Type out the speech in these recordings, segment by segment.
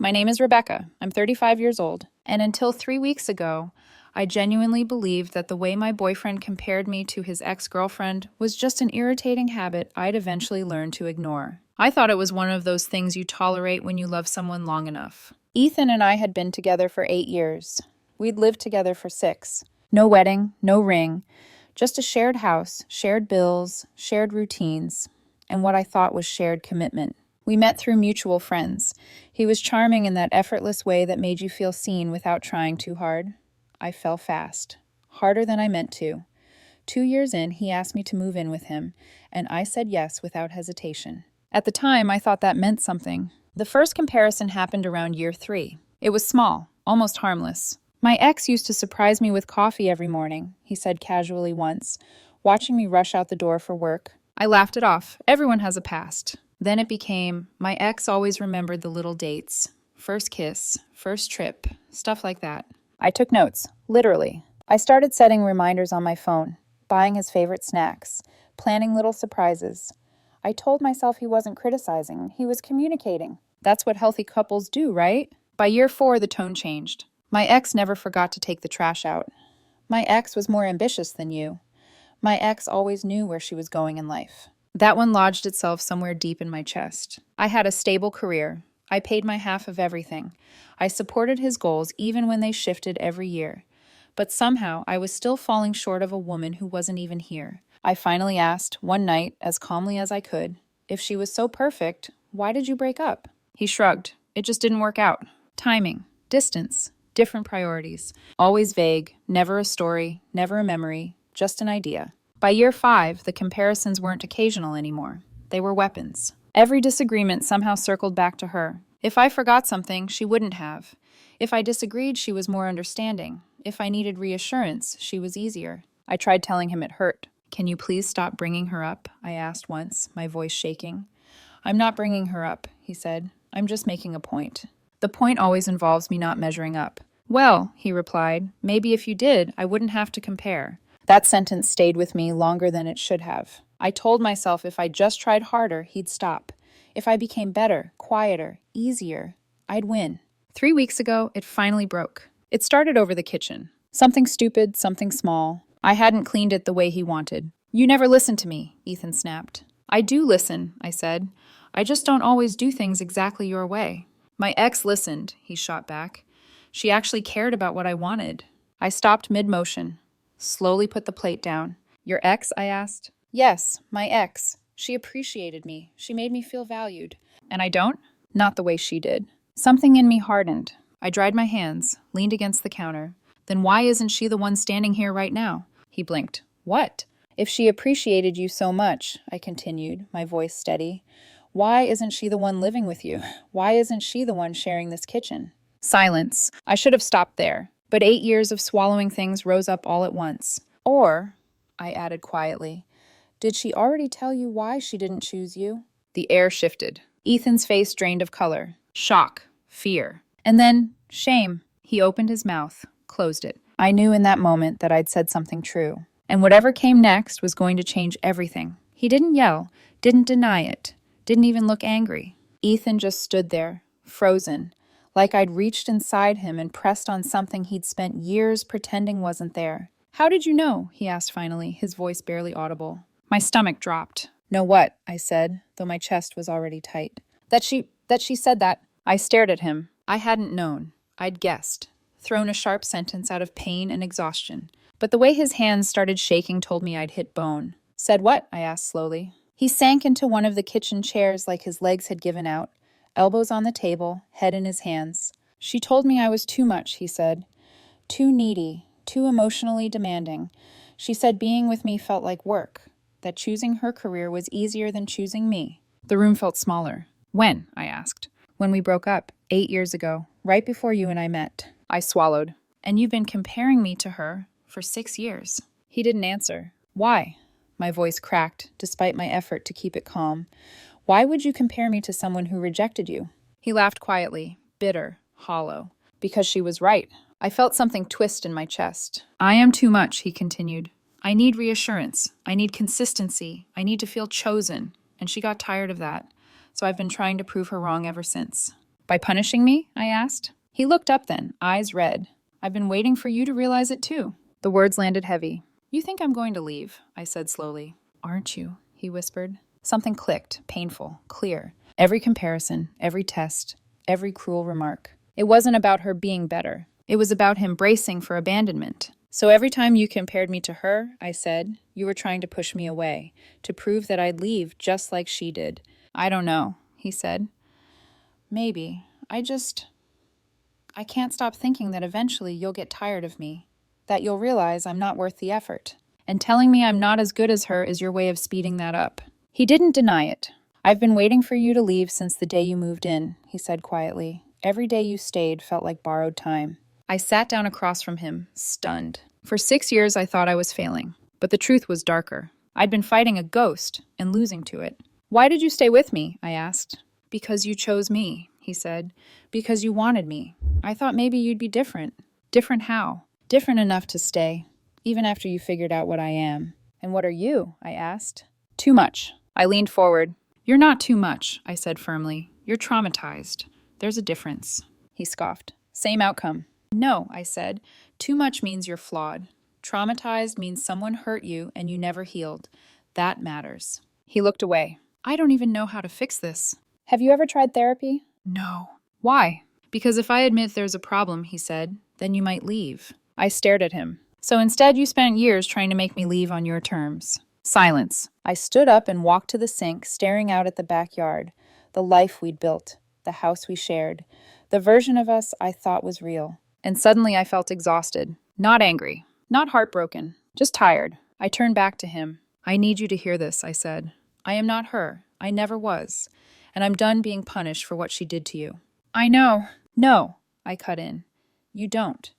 My name is Rebecca. I'm 35 years old. And until 3 weeks ago, I genuinely believed that the way my boyfriend compared me to his ex-girlfriend was just an irritating habit I'd eventually learn to ignore. I thought it was one of those things you tolerate when you love someone long enough. Ethan and I had been together for 8 years. We'd lived together for 6. No wedding, no ring, just a shared house, shared bills, shared routines, and what I thought was shared commitment. We met through mutual friends. He was charming in that effortless way that made you feel seen without trying too hard. I fell fast, harder than I meant to. 2 years in, he asked me to move in with him, and I said yes without hesitation. At the time, I thought that meant something. The first comparison happened around year 3. It was small, almost harmless. My ex used to surprise me with coffee every morning, he said casually once, watching me rush out the door for work. I laughed it off. Everyone has a past. Then it became, my ex always remembered the little dates. First kiss, first trip, stuff like that. I took notes, literally. I started setting reminders on my phone, buying his favorite snacks, planning little surprises. I told myself he wasn't criticizing, he was communicating. That's what healthy couples do, right? By year 4, the tone changed. My ex never forgot to take the trash out. My ex was more ambitious than you. My ex always knew where she was going in life. That one lodged itself somewhere deep in my chest. I had a stable career. I paid my half of everything. I supported his goals even when they shifted every year. But somehow I was still falling short of a woman who wasn't even here. I finally asked, one night, as calmly as I could, if she was so perfect, why did you break up? He shrugged. It just didn't work out. Timing, distance, different priorities. Always vague, never a story, never a memory, just an idea. By year 5, the comparisons weren't occasional anymore. They were weapons. Every disagreement somehow circled back to her. If I forgot something, she wouldn't have. If I disagreed, she was more understanding. If I needed reassurance, she was easier. I tried telling him it hurt. Can you please stop bringing her up? I asked once, my voice shaking. I'm not bringing her up, he said. I'm just making a point. The point always involves me not measuring up. Well, he replied, maybe if you did, I wouldn't have to compare. That sentence stayed with me longer than it should have. I told myself if I just tried harder, he'd stop. If I became better, quieter, easier, I'd win. 3 weeks ago, it finally broke. It started over the kitchen. Something stupid, something small. I hadn't cleaned it the way he wanted. You never listen to me, Ethan snapped. I do listen, I said. I just don't always do things exactly your way. My ex listened, he shot back. She actually cared about what I wanted. I stopped mid-motion. Slowly put the plate down. Your ex? I asked. Yes, my ex. She appreciated me. She made me feel valued. And I don't? Not the way she did. Something in me hardened. I dried my hands, leaned against the counter. Then why isn't she the one standing here right now? He blinked. What? If she appreciated you so much, I continued, my voice steady, why isn't she the one living with you? Why isn't she the one sharing this kitchen? Silence. I should have stopped there. But 8 years of swallowing things rose up all at once. Or, I added quietly, did she already tell you why she didn't choose you? The air shifted. Ethan's face drained of color. Shock. Fear. And then, shame. He opened his mouth, closed it. I knew in that moment that I'd said something true. And whatever came next was going to change everything. He didn't yell, didn't deny it, didn't even look angry. Ethan just stood there, frozen, like I'd reached inside him and pressed on something he'd spent years pretending wasn't there. How did you know? He asked finally, his voice barely audible. My stomach dropped. Know what? I said, though my chest was already tight. That she said that. I stared at him. I hadn't known. I'd guessed. Thrown a sharp sentence out of pain and exhaustion. But the way his hands started shaking told me I'd hit bone. Said what? I asked slowly. He sank into one of the kitchen chairs like his legs had given out. Elbows on the table, head in his hands. She told me I was too much, he said. Too needy, too emotionally demanding. She said being with me felt like work, that choosing her career was easier than choosing me. The room felt smaller. When? I asked. When we broke up, 8 years ago, right before you and I met. I swallowed. And you've been comparing me to her for 6 years. He didn't answer. Why? My voice cracked, despite my effort to keep it calm. Why would you compare me to someone who rejected you? He laughed quietly, bitter, hollow. Because she was right. I felt something twist in my chest. I am too much, he continued. I need reassurance. I need consistency. I need to feel chosen. And she got tired of that. So I've been trying to prove her wrong ever since. By punishing me? I asked. He looked up then, eyes red. I've been waiting for you to realize it too. The words landed heavy. You think I'm going to leave, I said slowly. Aren't you? He whispered. Something clicked, painful, clear. Every comparison, every test, every cruel remark. It wasn't about her being better. It was about him bracing for abandonment. So every time you compared me to her, I said, you were trying to push me away, to prove that I'd leave just like she did. I don't know, he said. Maybe. I can't stop thinking that eventually you'll get tired of me, that you'll realize I'm not worth the effort. And telling me I'm not as good as her is your way of speeding that up. He didn't deny it. I've been waiting for you to leave since the day you moved in, he said quietly. Every day you stayed felt like borrowed time. I sat down across from him, stunned. For 6 years I thought I was failing, but the truth was darker. I'd been fighting a ghost and losing to it. Why did you stay with me? I asked. Because you chose me, he said. Because you wanted me. I thought maybe you'd be different. Different how? Different enough to stay, even after you figured out what I am. And what are you? I asked. Too much. I leaned forward. You're not too much, I said firmly. You're traumatized. There's a difference. He scoffed. Same outcome. No, I said. Too much means you're flawed. Traumatized means someone hurt you and you never healed. That matters. He looked away. I don't even know how to fix this. Have you ever tried therapy? No. Why? Because if I admit there's a problem, he said, then you might leave. I stared at him. So instead you spent years trying to make me leave on your terms. Silence. I stood up and walked to the sink, staring out at the backyard, the life we'd built, the house we shared, the version of us I thought was real. And suddenly I felt exhausted. Not angry. Not heartbroken. Just tired. I turned back to him. I need you to hear this, I said. I am not her. I never was. And I'm done being punished for what she did to you. I know. No, I cut in. You don't.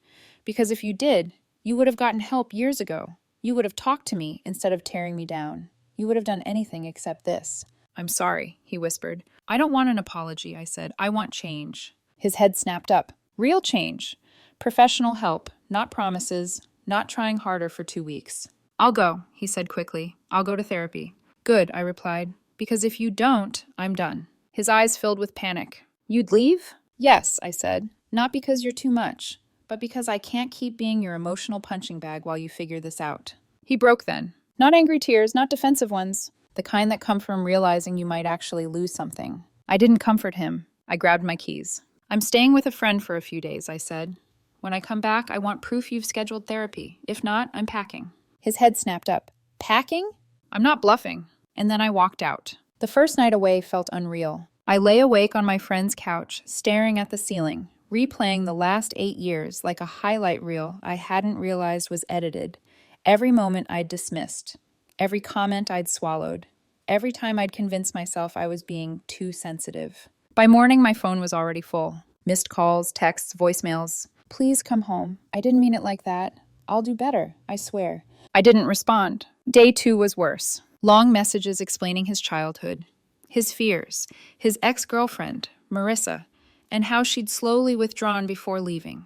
Because if you did, you would have gotten help years ago. You would have talked to me instead of tearing me down. You would have done anything except this. I'm sorry, he whispered. I don't want an apology, I said. I want change. His head snapped up. Real change. Professional help, not promises, not trying harder for 2 weeks. I'll go, he said quickly. I'll go to therapy. Good, I replied. Because if you don't, I'm done. His eyes filled with panic. You'd leave? Yes, I said. Not because you're too much, but because I can't keep being your emotional punching bag while you figure this out. He broke then. Not angry tears, not defensive ones. The kind that come from realizing you might actually lose something. I didn't comfort him. I grabbed my keys. I'm staying with a friend for a few days, I said. When I come back, I want proof you've scheduled therapy. If not, I'm packing. His head snapped up. Packing? I'm not bluffing. And then I walked out. The first night away felt unreal. I lay awake on my friend's couch, staring at the ceiling, replaying the last 8 years like a highlight reel I hadn't realized was edited. Every moment I'd dismissed. Every comment I'd swallowed. Every time I'd convinced myself I was being too sensitive. By morning, my phone was already full. Missed calls, texts, voicemails. Please come home. I didn't mean it like that. I'll do better, I swear. I didn't respond. Day 2 was worse. Long messages explaining his childhood, his fears, his ex-girlfriend, Marissa, and how she'd slowly withdrawn before leaving.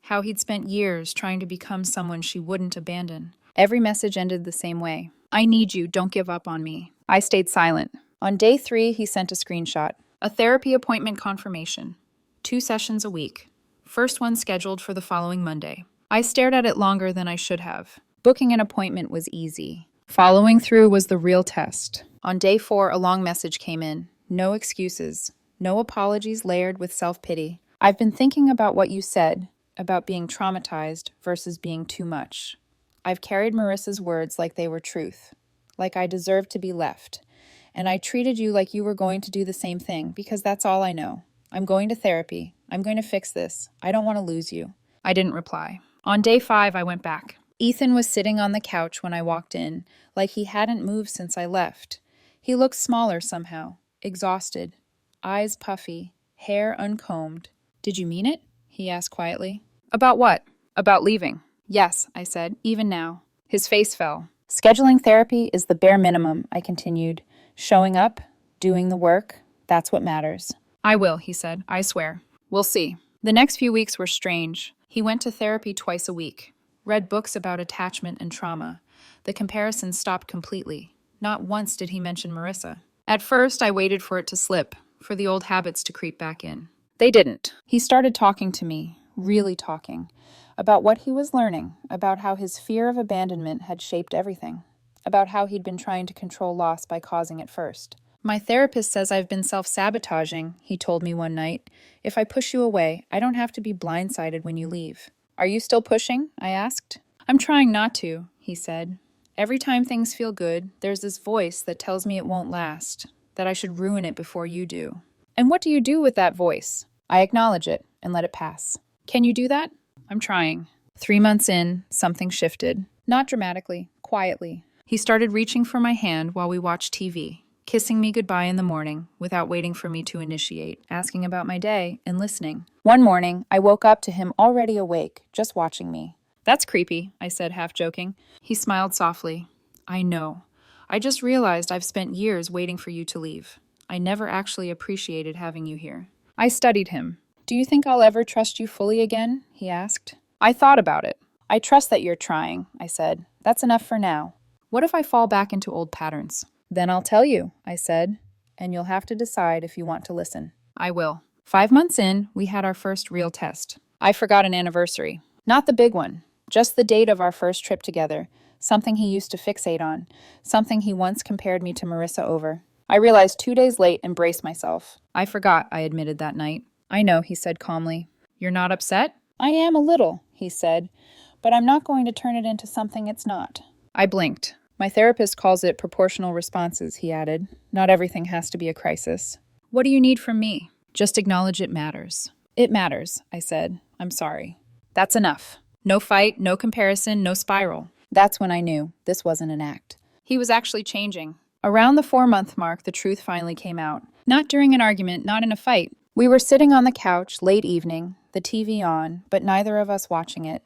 How he'd spent years trying to become someone she wouldn't abandon. Every message ended the same way. I need you, don't give up on me. I stayed silent. On day 3, he sent a screenshot. A therapy appointment confirmation. 2 sessions a week. First one scheduled for the following Monday. I stared at it longer than I should have. Booking an appointment was easy. Following through was the real test. On day 4, a long message came in. No excuses. No apologies layered with self-pity. I've been thinking about what you said, about being traumatized versus being too much. I've carried Marissa's words like they were truth, like I deserved to be left. And I treated you like you were going to do the same thing, because that's all I know. I'm going to therapy. I'm going to fix this. I don't want to lose you. I didn't reply. On day 5, I went back. Ethan was sitting on the couch when I walked in, like he hadn't moved since I left. He looked smaller somehow, exhausted, eyes puffy, hair uncombed. Did you mean it? He asked quietly. About what? About leaving. Yes, I said, even now. His face fell. Scheduling therapy is the bare minimum, I continued. Showing up, doing the work, that's what matters. I will, he said. I swear. We'll see. The next few weeks were strange. He went to therapy twice a week. Read books about attachment and trauma. The comparisons stopped completely. Not once did he mention Marissa. At first, I waited for it to slip, for the old habits to creep back in. They didn't. He started talking to me, really talking, about what he was learning, about how his fear of abandonment had shaped everything, about how he'd been trying to control loss by causing it first. My therapist says I've been self-sabotaging, he told me one night. If I push you away, I don't have to be blindsided when you leave. Are you still pushing? I asked. I'm trying not to, he said. Every time things feel good, there's this voice that tells me it won't last, that I should ruin it before you do. And what do you do with that voice? I acknowledge it and let it pass. Can you do that? I'm trying. 3 months in, something shifted. Not dramatically, quietly. He started reaching for my hand while we watched TV, kissing me goodbye in the morning without waiting for me to initiate, asking about my day and listening. One morning, I woke up to him already awake, just watching me. That's creepy, I said, half joking. He smiled softly. I know. I just realized I've spent years waiting for you to leave. I never actually appreciated having you here. I studied him. Do you think I'll ever trust you fully again? He asked. I thought about it. I trust that you're trying, I said. That's enough for now. What if I fall back into old patterns? Then I'll tell you, I said, and you'll have to decide if you want to listen. I will. 5 months in, we had our first real test. I forgot an anniversary. Not the big one, just the date of our first trip together, something he used to fixate on, something he once compared me to Marissa over. I realized 2 days late and braced myself. I forgot, I admitted that night. I know, he said calmly. You're not upset? I am a little, he said, but I'm not going to turn it into something it's not. I blinked. My therapist calls it proportional responses, he added. Not everything has to be a crisis. What do you need from me? Just acknowledge it matters. It matters, I said. I'm sorry. That's enough. No fight, no comparison, no spiral. That's when I knew this wasn't an act. He was actually changing. Around the 4-month mark, the truth finally came out. Not during an argument, not in a fight. We were sitting on the couch, late evening, the TV on, but neither of us watching it.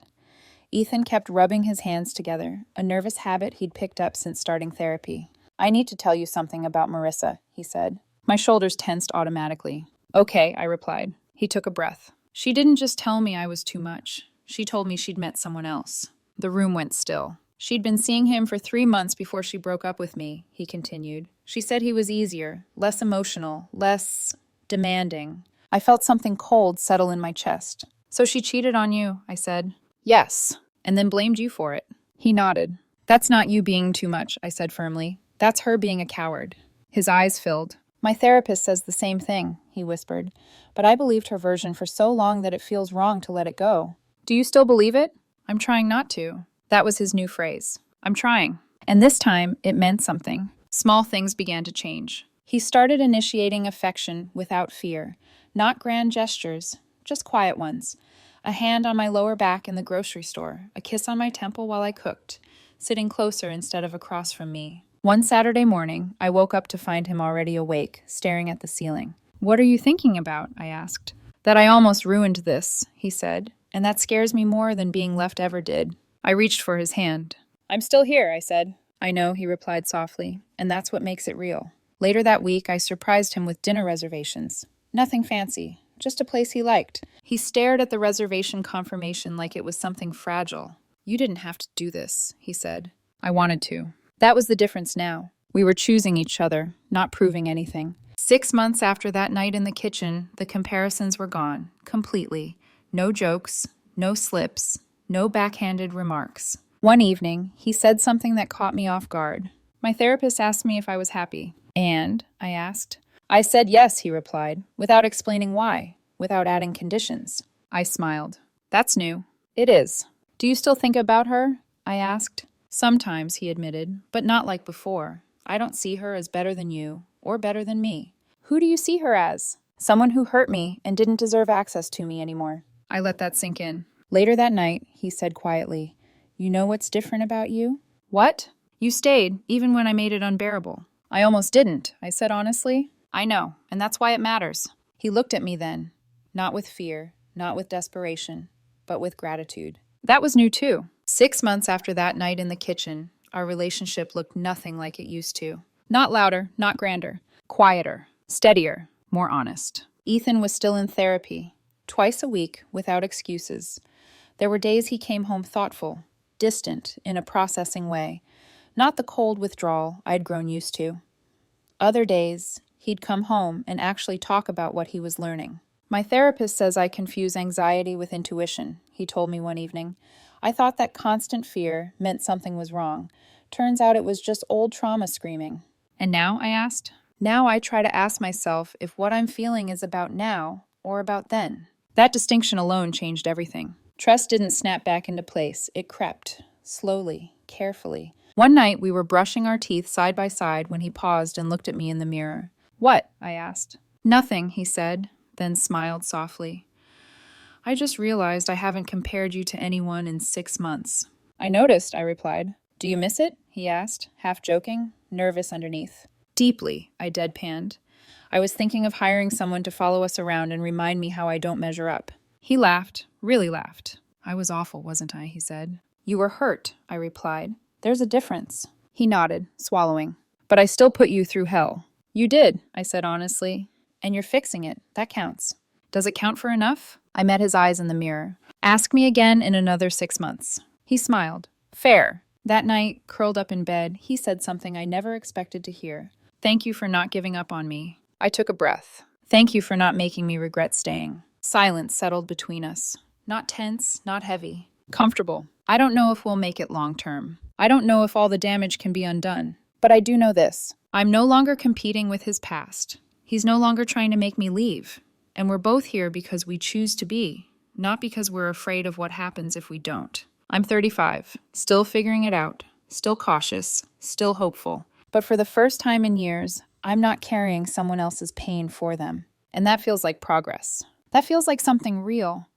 Ethan kept rubbing his hands together, a nervous habit he'd picked up since starting therapy. I need to tell you something about Marissa, he said. My shoulders tensed automatically. Okay, I replied. He took a breath. She didn't just tell me I was too much. She told me she'd met someone else. The room went still. She'd been seeing him for 3 months before she broke up with me, he continued. She said he was easier, less emotional, less demanding. I felt something cold settle in my chest. So she cheated on you, I said. Yes, and then blamed you for it. He nodded. That's not you being too much, I said firmly. That's her being a coward. His eyes filled. My therapist says the same thing, he whispered, but I believed her version for so long that it feels wrong to let it go. Do you still believe it? I'm trying not to. That was his new phrase. I'm trying. And this time, it meant something. Small things began to change. He started initiating affection without fear. Not grand gestures, just quiet ones. A hand on my lower back in the grocery store, a kiss on my temple while I cooked, sitting closer instead of across from me. One Saturday morning, I woke up to find him already awake, staring at the ceiling. What are you thinking about? I asked. That I almost ruined this, he said, and that scares me more than being left ever did. I reached for his hand. I'm still here, I said. I know, he replied softly, and that's what makes it real. Later that week, I surprised him with dinner reservations. Nothing fancy, just a place he liked. He stared at the reservation confirmation like it was something fragile. You didn't have to do this, he said. I wanted to. That was the difference now. We were choosing each other, not proving anything. 6 months after that night in the kitchen, the comparisons were gone, completely. No jokes, no slips, no backhanded remarks. One evening, he said something that caught me off guard. My therapist asked me if I was happy. And? I asked. I said yes, he replied, without explaining why, without adding conditions. I smiled. That's new. It is. Do you still think about her? I asked. Sometimes, he admitted, but not like before. I don't see her as better than you, or better than me. Who do you see her as? Someone who hurt me and didn't deserve access to me anymore. I let that sink in. Later that night, he said quietly, You know what's different about you? What? You stayed, even when I made it unbearable. I almost didn't, I said honestly. I know, and that's why it matters. He looked at me then, not with fear, not with desperation, but with gratitude. That was new too. 6 months after that night in the kitchen, our relationship looked nothing like it used to. Not louder, not grander. Quieter, steadier, more honest. Ethan was still in therapy, twice a week, without excuses. There were days he came home thoughtful, distant, in a processing way, not the cold withdrawal I'd grown used to. Other days, he'd come home and actually talk about what he was learning. My therapist says I confuse anxiety with intuition, he told me one evening. I thought that constant fear meant something was wrong. Turns out it was just old trauma screaming. And now? I asked. Now I try to ask myself if what I'm feeling is about now or about then. That distinction alone changed everything. Trust didn't snap back into place. It crept, slowly, carefully. One night we were brushing our teeth side by side when he paused and looked at me in the mirror. What? I asked. Nothing, he said, then smiled softly. I just realized I haven't compared you to anyone in 6 months. I noticed, I replied. Do you miss it? He asked, half joking, nervous underneath. Deeply, I deadpanned. I was thinking of hiring someone to follow us around and remind me how I don't measure up. He laughed, really laughed. I was awful, wasn't I? He said. You were hurt, I replied. There's a difference. He nodded, swallowing. But I still put you through hell. You did, I said honestly. And you're fixing it. That counts. Does it count for enough? I met his eyes in the mirror. Ask me again in another 6 months. He smiled. Fair. That night, curled up in bed, he said something I never expected to hear. Thank you for not giving up on me. I took a breath. Thank you for not making me regret staying. Silence settled between us. Not tense, not heavy. Comfortable. I don't know if we'll make it long term. I don't know if all the damage can be undone. But I do know this. I'm no longer competing with his past. He's no longer trying to make me leave. And we're both here because we choose to be, not because we're afraid of what happens if we don't. I'm 35, still figuring it out, still cautious, still hopeful. But for the first time in years, I'm not carrying someone else's pain for them. And that feels like progress. That feels like something real.